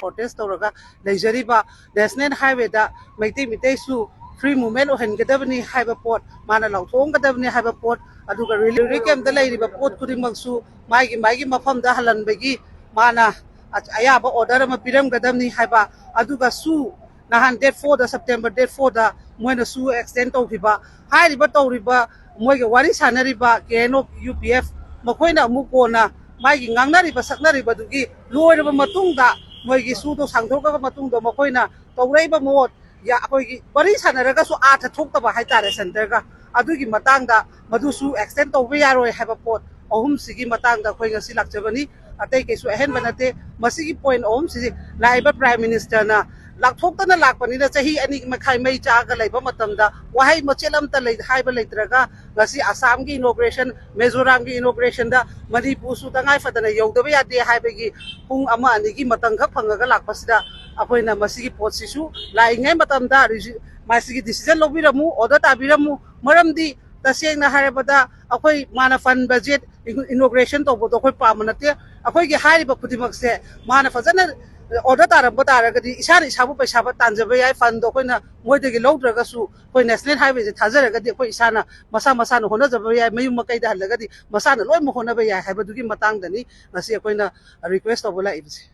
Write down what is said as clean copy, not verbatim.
protest tawraga leijariba national highway da maitei mitei su free movement ohengadabani haiba pot mana lauthonggadabani haiba pot aduga relief camp da leiriba pot kudingmaksu maigi mafam da halanbagi mana ayaba order ma piramgadabni haiba aduga su nahan date 4 da September date 4 da moina su extend tawriba hairiba tawriba moiga wari sanariba keno UPF makoina mukona maigi ngangnariba saknariba dugi loiraba matungda moigi su do sangthokaba matungda makoina tawreiba mot ya akoigi wari sanaraga su atha thoktaba haitare center ga adugi matangda madusu extend tawbe yaroi haiba pot ahum sigi matangda khoi ngasi lakjabani atei kesu ahen banate masigi point ahum sigi laiba prime minister na lakthokna lakpani na chahi ani makhai mai chaga laiba matamda wahai machelam ta lei haiba leitraga ngasi Assam gi inauguration Mizoram gi inauguration da Manipur su tangai fadana yodaba yade haibagi pung ama ani gi matang khak phangaga lakpasida akoina masigi potsisu laingai matamda masigi decision lobiramu order tabiramu maramdi tasengna harabada akoi mana fund budget inauguration tawbodo akoi pamanate akoi gi hariba kudimakse mana fajana order taramba taragadi isana isabu paisa ba tanjaba yai fund do koina moidegi lowdragasu koi national highway je thajaragadi koi isana masa no honajaba yai mayum makai da halagadi masana loi mo honaba yai haibadugi matangdani ngasi koina request tawbola ibse